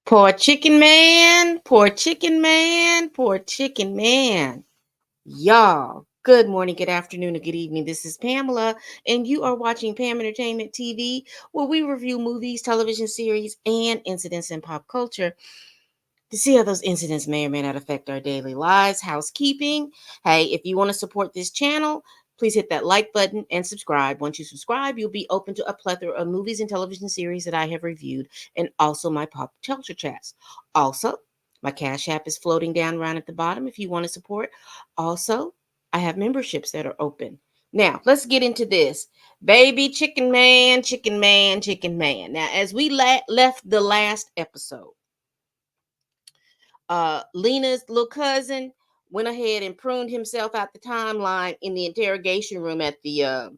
Poor chicken man, poor chicken man, poor chicken man. Y'all, good morning, good afternoon, or good evening. This is Pamela, and you are watching Pam Entertainment TV, where we review movies, television series, and incidents in pop culture to see how those incidents may or may not affect our daily lives. Housekeeping. Hey, if you want to support this channel, please hit that like button and subscribe. Once you subscribe, you'll be open to a plethora of movies and television series that I have reviewed, and also my pop culture chats. Also, my Cash App is floating down around at the bottom if you want to support. Also, I have memberships that are open. Now, let's get into this. Baby chicken man, chicken man, chicken man. Now, as we left the last episode, Lena's little cousin went ahead and pruned himself out the timeline in the interrogation room at the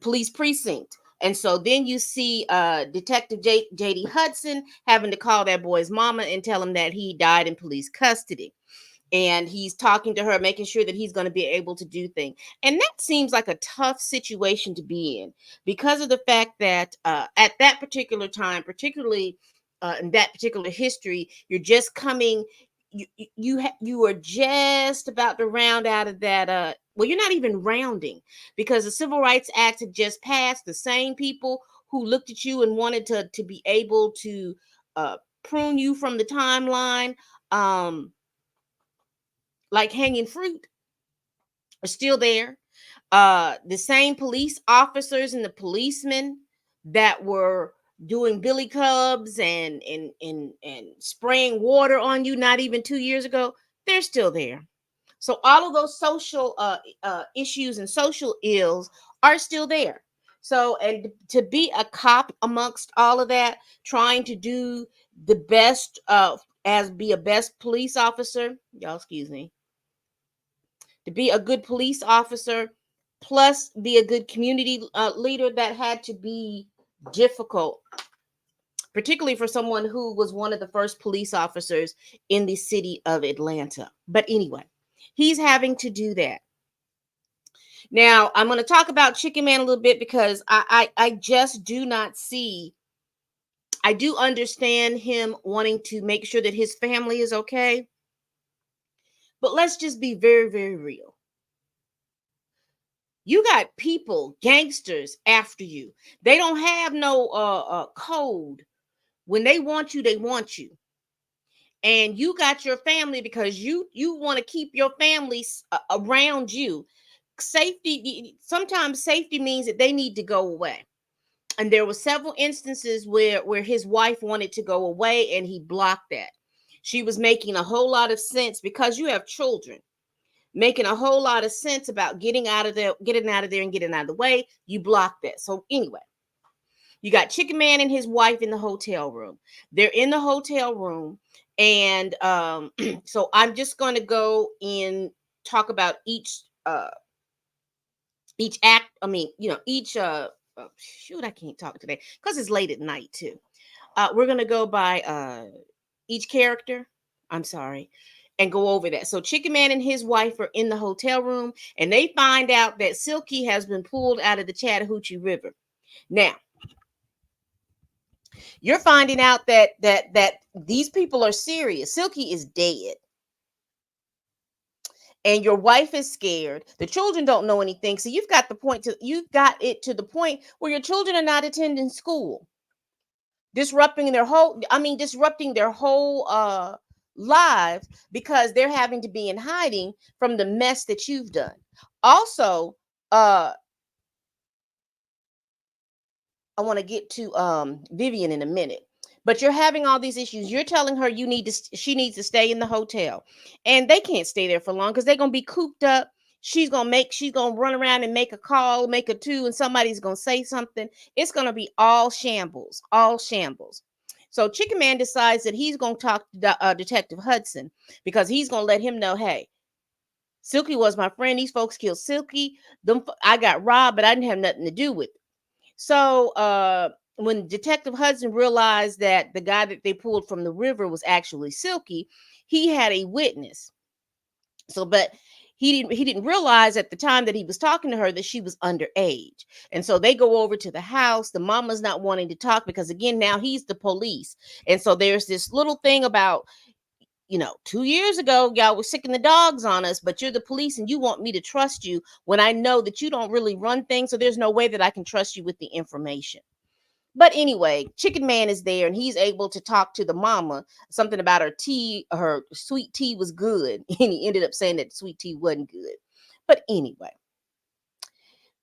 police precinct. And so then you see Detective JD Hudson having to call that boy's mama and tell him that he died in police custody. And he's talking to her, making sure that he's going to be able to do things. And that seems like a tough situation to be in because of the fact that at that particular time, particularly in that particular history, you're just coming. You are just about to round out of that. Well, you're not even rounding because the Civil Rights Act had just passed. The same people who looked at you and wanted to be able to prune you from the timeline. Like hanging fruit are still there. The same police officers and the policemen that were doing billy clubs and spraying water on you not even 2 years ago, they're still there. So all of those social issues and social ills are still there. So, and to be a cop amongst all of that, trying to do the best as be a best police officer, y'all excuse me, to be a good police officer, plus be a good community leader, that had to be difficult, particularly for someone who was one of the first police officers in the city of Atlanta. But anyway, he's having to do that. Now, I'm going to talk about Chicken Man a little bit because I just do not see. I do understand him wanting to make sure that his family is okay, but let's just be very, very real. You got people, gangsters after you. They don't have no code. When they want you, they want you. And you got your family because you want to keep your family around you. Sometimes safety means that they need to go away. And there were several instances where his wife wanted to go away and he blocked that. She was making a whole lot of sense because you have children, making a whole lot of sense about getting out of there, and getting out of the way. You block that. So anyway, you got Chicken Man and his wife in the hotel room. They're in the hotel room, and so I'm just going to go and talk about each act. I mean, each shoot, I can't talk today because it's late at night too. We're gonna go by each character. I'm sorry, and go over that. So Chicken Man and his wife are in the hotel room, and they find out that Silky has been pulled out of the Chattahoochee River. Now, you're finding out that these people are serious. Silky is dead. And your wife is scared. The children don't know anything. So you've got it to the point where your children are not attending school, disrupting their whole lives because they're having to be in hiding from the mess that you've done. Also, I want to get to Vivian in a minute. But you're having all these issues. You're telling her she needs to stay in the hotel. And they can't stay there for long because they're gonna be cooped up. She's gonna run around and make a call, make a two, and somebody's gonna say something. It's gonna be all shambles, all shambles. So Chicken Man decides that he's gonna talk to Detective Hudson because he's gonna let him know, hey, Silky was my friend. These folks killed Silky. I got robbed, but I didn't have nothing to do with it. So when Detective Hudson realized that the guy that they pulled from the river was actually Silky, he had a witness. So, but he didn't realize at the time that he was talking to her that she was underage. And so they go over to the house. The mama's not wanting to talk because again, now he's the police. And so there's this little thing about, 2 years ago, y'all were sicking the dogs on us, but you're the police and you want me to trust you when I know that you don't really run things. So there's no way that I can trust you with the information. But anyway, Chicken Man is there and he's able to talk to the mama. Something about her tea, her sweet tea was good. And he ended up saying that sweet tea wasn't good. But anyway,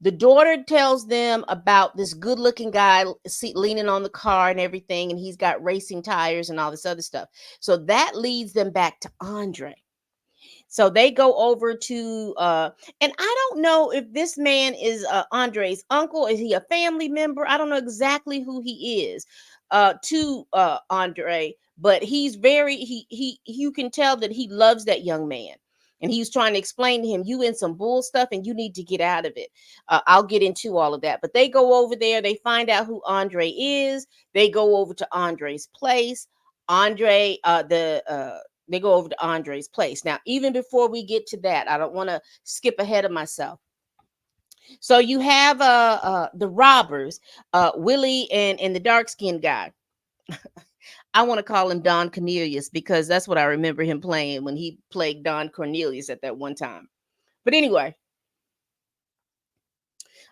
the daughter tells them about this good looking guy leaning on the car and everything. And he's got racing tires and all this other stuff. So that leads them back to Andre. So they go over to and I don't know if this man is Andre's uncle. Is he a family member? I don't know exactly who he is to Andre, but he's very he you can tell that he loves that young man. And he's trying to explain to him, you in some bull stuff and you need to get out of it. I'll get into all of that. But they go over there, they find out who Andre is. They go over to Andre's place. Andre, they go over to Andre's place. Now, even before we get to that, I don't want to skip ahead of myself. So you have the robbers, Willie and the dark skinned guy. I want to call him Don Cornelius because that's what I remember him playing when he played Don Cornelius at that one time. But anyway,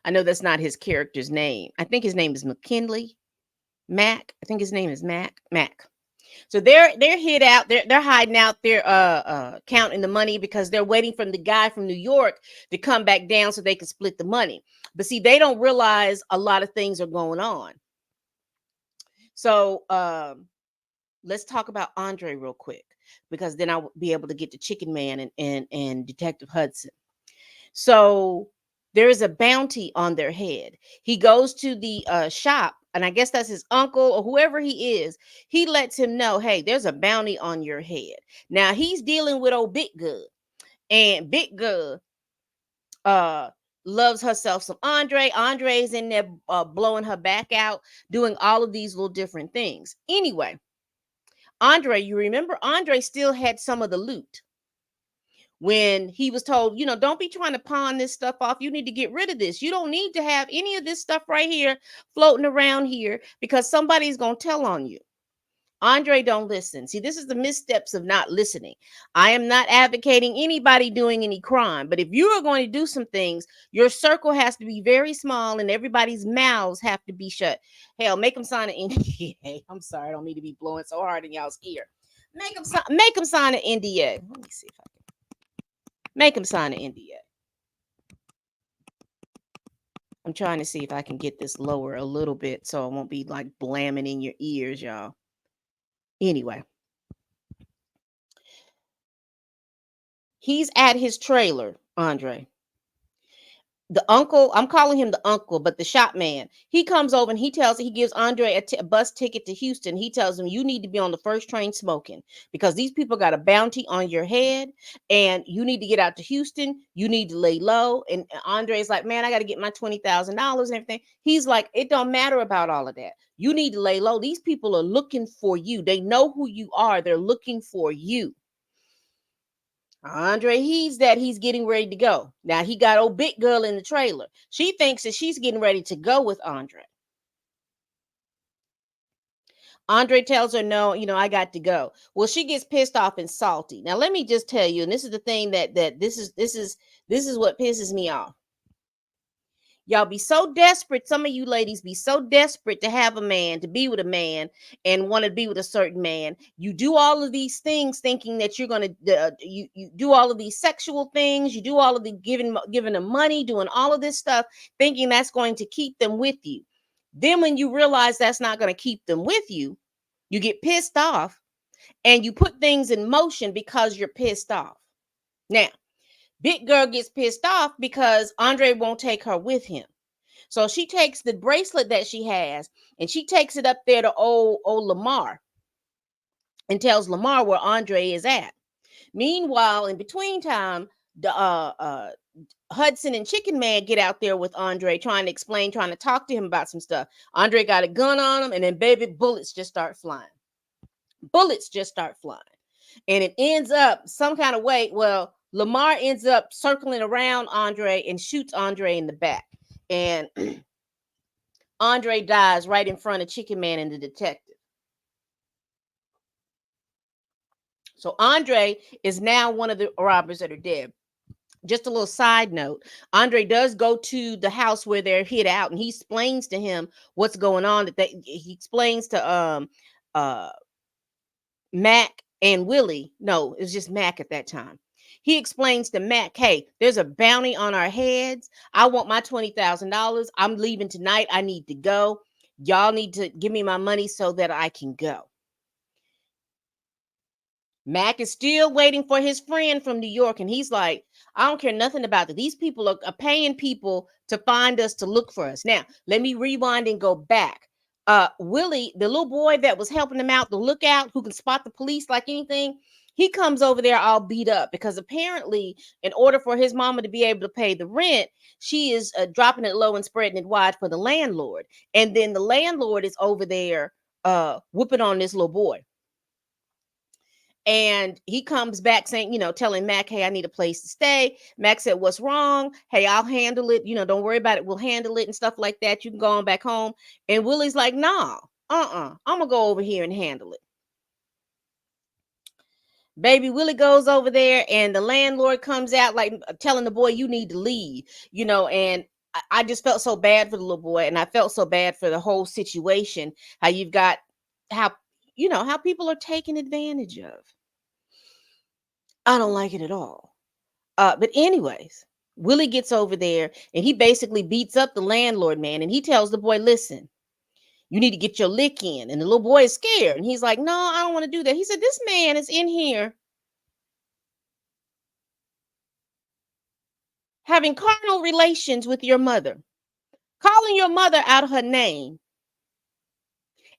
I know that's not his character's name. I think his name is McKinley. Mac. I think his name is Mac. So they're hid out. They're hiding out there, counting the money because they're waiting for the guy from New York to come back down so they can split the money. But see, they don't realize a lot of things are going on. So let's talk about Andre real quick because then I'll be able to get to Chicken Man and Detective Hudson. So there is a bounty on their head. He goes to the shop, and I guess that's his uncle or whoever he is. He lets him know, hey, there's a bounty on your head. Now he's dealing with old Big Good, and Big Good loves herself some Andre. Andre's in there blowing her back out, doing all of these little different things. Anyway, Andre, you remember Andre still had some of the loot when he was told, don't be trying to pawn this stuff off. You need to get rid of this. You don't need to have any of this stuff right here floating around here because somebody's going to tell on you. Andre don't listen. See, this is the missteps of not listening. I am not advocating anybody doing any crime, but if you are going to do some things, your circle has to be very small and everybody's mouths have to be shut. Hell, make them sign an NDA. I'm sorry, I don't mean to be blowing so hard in y'all's ear. Make them sign an NDA. Let me see if I can. Make them sign an NDA. I'm trying to see if I can get this lower a little bit so it won't be like blamming in your ears, y'all. Anyway, he's at his trailer, Andre. The uncle, I'm calling him the uncle, but the shop man, he comes over and he gives Andre a bus ticket to Houston. He tells him, you need to be on the first train smoking because these people got a bounty on your head and you need to get out to Houston. You need to lay low. And Andre's like, man, I got to get my $20,000 and everything. He's like, it don't matter about all of that. You need to lay low. These people are looking for you. They know who you are. They're looking for you. Andre he's getting ready to go. Now he got old big girl in the trailer. She thinks that she's getting ready to go with Andre. Andre tells her, no, I got to go. Well, she gets pissed off and salty. Now, let me just tell you, and this is the thing that this is what pisses me off. Y'all be so desperate. Some of you ladies be so desperate to have a man, to be with a man, and want to be with a certain man. You do all of these things thinking that you're going to, you do all of these sexual things. You do all of the giving them money, doing all of this stuff, thinking that's going to keep them with you. Then when you realize that's not going to keep them with you, you get pissed off and you put things in motion because you're pissed off. Now, big girl gets pissed off because Andre won't take her with him. So she takes the bracelet that she has and she takes it up there to old Lamar and tells Lamar where Andre is at. Meanwhile, in between time, the Hudson and Chicken Man get out there with Andre trying to talk to him about some stuff. Andre got a gun on him and then baby bullets just start flying. And it ends up some kind of way. Well, Lamar ends up circling around Andre and shoots Andre in the back. And Andre dies right in front of Chickenman and the detective. So Andre is now one of the robbers that are dead. Just a little side note, Andre does go to the house where they're hid out, and he explains to him what's going on. He explains to uh Mac and Willie. No, it was just Mac at that time. He explains to Mac, hey, there's a bounty on our heads. I want my $20,000. I'm leaving tonight. I need to go. Y'all need to give me my money so that I can go. Mac is still waiting for his friend from New York, and he's like, I don't care nothing about that. These people are paying people to find us, to look for us. Now, let me rewind and go back. Willie, the little boy that was helping him out, the lookout who can spot the police like anything, he comes over there all beat up because apparently, in order for his mama to be able to pay the rent, she is dropping it low and spreading it wide for the landlord. And then the landlord is over there whooping on this little boy. And he comes back saying, telling Mac, hey, I need a place to stay. Mac said, what's wrong? Hey, I'll handle it. Don't worry about it. We'll handle it and stuff like that. You can go on back home. And Willie's like, nah, I'm going to go over here and handle it. Baby Willie goes over there and the landlord comes out like telling the boy, you need to leave, and I just felt so bad for the little boy. And I felt so bad for the whole situation, how you've got, how, how people are taken advantage of. I don't like it at all. But anyways, Willie gets over there and he basically beats up the landlord man, and he tells the boy, listen, you need to get your lick in. And the little boy is scared. And he's like, no, I don't want to do that. He said, this man is in here having carnal relations with your mother, calling your mother out of her name,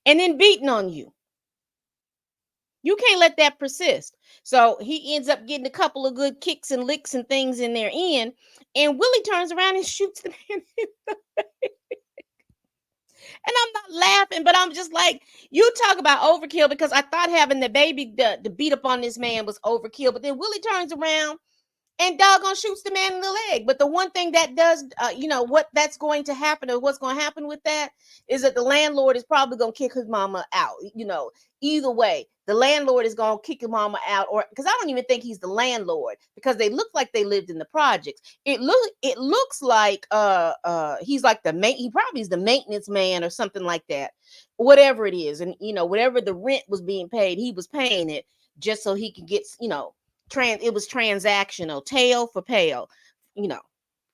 and then beating on you. You can't let that persist. So he ends up getting a couple of good kicks and licks and things in their end. And Willie turns around and shoots the man. And I'm not laughing, but I'm just like, you talk about overkill, because I thought having the baby to beat up on this man was overkill. But then Willie turns around and doggone shoots the man in the leg. But the one thing that does, what that's going to happen, or what's going to happen with that, is that the landlord is probably going to kick his mama out. Either way, the landlord is going to kick his mama out, or because I don't even think he's the landlord, because they look like they lived in the projects. It looks like he's like he probably is the maintenance man or something like that, whatever it is. And whatever the rent was being paid, he was paying it just so he could get, it was transactional, tail for pale,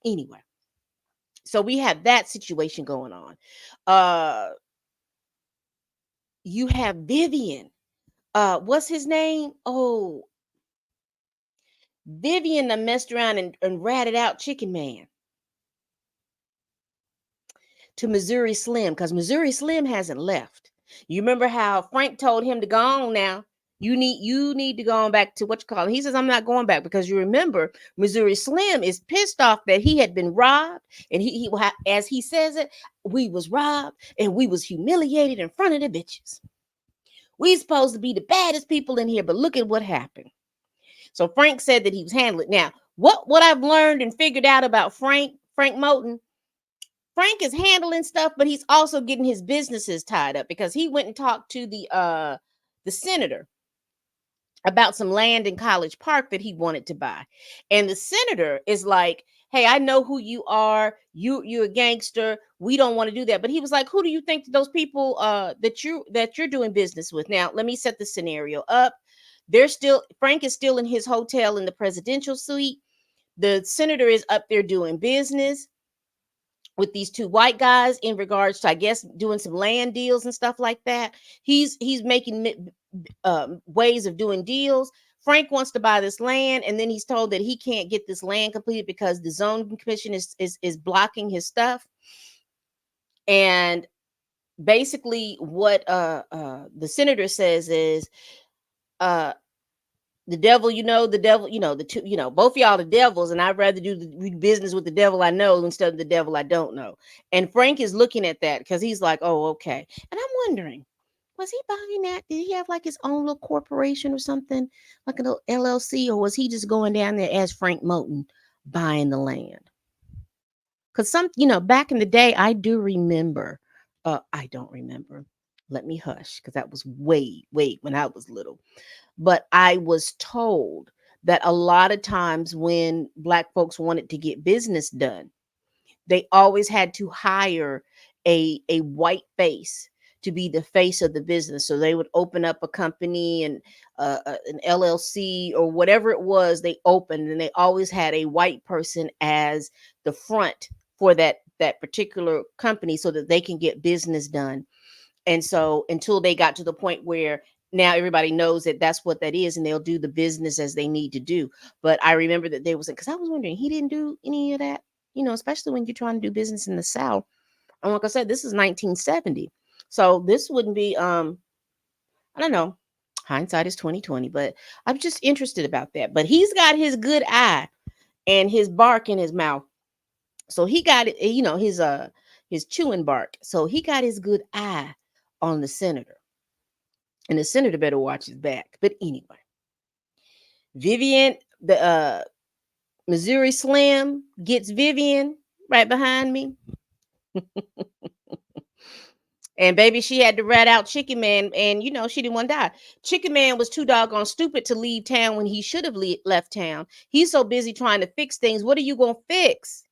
anyway. So we have that situation going on. You have Vivian, what's his name? Oh, Vivian that messed around and ratted out Chickenman to Missouri Slim, because Missouri Slim hasn't left. You remember how Frank told him to go on now? You need to go on back to what you call it. He says, I'm not going back, because you remember Missouri Slim is pissed off that he had been robbed, and he as he says it, we was robbed and we was humiliated in front of the bitches. We supposed to be the baddest people in here, but look at what happened. So Frank said that he was handling. Now, what I've learned and figured out about Frank Moten, Frank is handling stuff, but he's also getting his businesses tied up, because he went and talked to the senator about some land in College Park that he wanted to buy. And the senator is like, hey, I know who you are. You're a gangster. We don't want to do that. But he was like, who do you think those people that you're doing business with? Now, let me set the scenario up. Frank is still in his hotel in the presidential suite. The senator is up there doing business with these two white guys in regards to, I guess, doing some land deals and stuff like that. He's making ways of doing deals. Frank wants to buy this land, and then he's told that he can't get this land completed because the zoning commission is blocking his stuff. And basically, what the senator says is, the devil, the two, both y'all the devils, and I'd rather do business with the devil I know instead of the devil I don't know. And Frank is looking at that because he's like, oh, okay. And I'm wondering, Was he buying that? Did he have like his own little corporation or something, like a little LLC, or was he just going down there as Frank Moten buying the land? Because back in the day, I do remember. I don't remember. Let me hush, because that was way, way when I was little. But I was told that a lot of times when Black folks wanted to get business done, they always had to hire a white face to be the face of the business. So they would open up a company and an LLC or whatever it was they opened, and they always had a white person as the front for that particular company so that they can get business done. And so until they got to the point where now everybody knows that that's what that is, and they'll do the business as they need to do. But I remember that there was, because I was wondering, he didn't do any of that, especially when you're trying to do business in the South. And like I said, this is 1970. So this wouldn't be, I don't know. Hindsight is 2020, but I'm just interested about that. But he's got his good eye and his bark in his mouth. So he got it, his chewing bark. So he got his good eye on the senator. And the senator better watch his back. But anyway, Vivian, the Missouri Slim gets Vivian right behind me. And baby, she had to rat out Chickenman, and she didn't want to die. Chickenman was too doggone stupid to leave town when he should have left town. He's so busy trying to fix things. What are you gonna fix?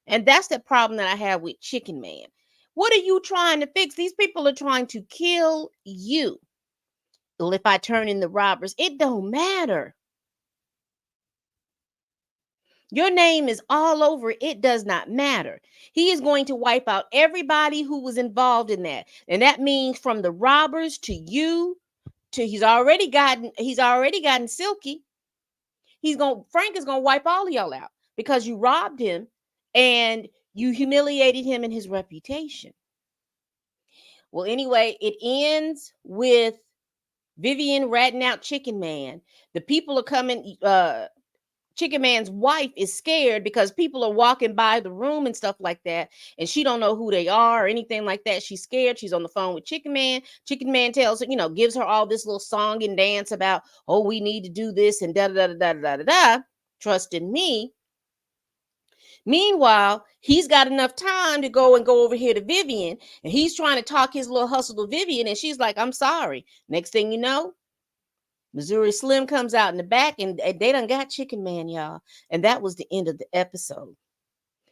And that's the problem that I have with Chickenman. What are you trying to fix? These people are trying to kill you. Well, if I turn in the robbers, it don't matter. Your name is all over. It does not matter. He is going to wipe out everybody who was involved in that. And that means from the robbers to you to he's already gotten Silky. Frank is gonna wipe all of y'all out because you robbed him and you humiliated him in his reputation. Well, anyway, it ends with Vivian ratting out Chickenman. The people are coming. Chickenman's wife is scared because people are walking by the room and stuff like that, and she don't know who they are or anything like that. She's scared. She's on the phone with Chickenman. Chickenman tells her, gives her all this little song and dance about, oh, we need to do this and da da da da da da da. Trust in me. Meanwhile, he's got enough time to go over here to Vivian, and he's trying to talk his little hustle to Vivian, and she's like, I'm sorry. Next thing you know, Missouri Slim comes out in the back, and they done got Chickenman, y'all. And that was the end of the episode.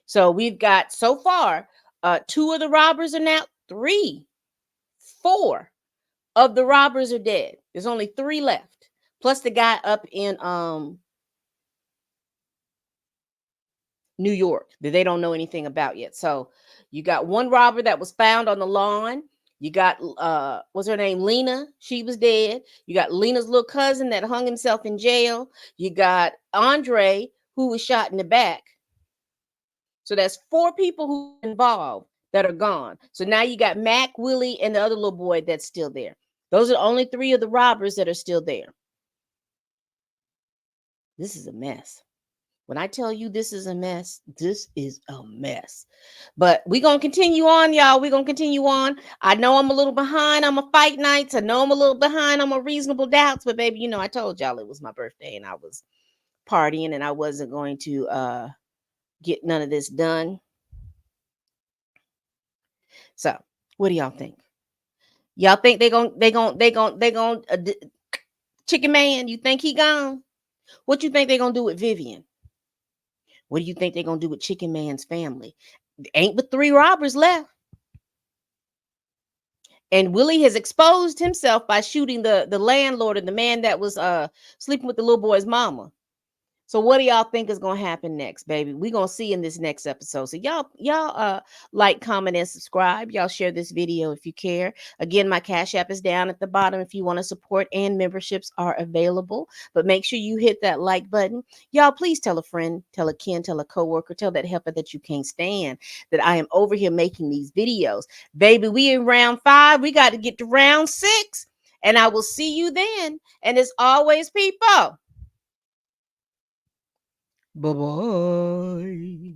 So we've got so far, two of the robbers are now, four of the robbers are dead. There's only three left. Plus the guy up in New York that they don't know anything about yet. So you got one robber that was found on the lawn. You got what's her name? Lena. She was dead. You got Lena's little cousin that hung himself in jail. You got Andre, who was shot in the back. So that's four people who are involved that are gone. So now you got Mac, Willie, and the other little boy that's still there. Those are only three of the robbers that are still there. This is a mess. When I tell you this is a mess, this is a mess. But we're going to continue on, y'all. We're going to continue on. I know I'm a little behind on my fight nights. I know I'm a little behind on my reasonable doubts. But, baby, I told y'all it was my birthday and I was partying and I wasn't going to get none of this done. So, what do y'all think? Y'all think they going Chickenman, you think he gone? What you think they going to do with Vivian? What do you think they're going to do with Chickenman's family? Ain't but three robbers left. And Willie has exposed himself by shooting the landlord and the man that was sleeping with the little boy's mama. So what do y'all think is going to happen next, baby? We're going to see in this next episode. So y'all like, comment, and subscribe. Y'all share this video if you care. Again, my Cash App is down at the bottom if you want to support, and memberships are available. But make sure you hit that like button. Y'all, please tell a friend, tell a kin, tell a coworker, tell that helper that you can't stand that I am over here making these videos. Baby, we in round 5. We got to get to round 6. And I will see you then. And as always, people, bye-bye.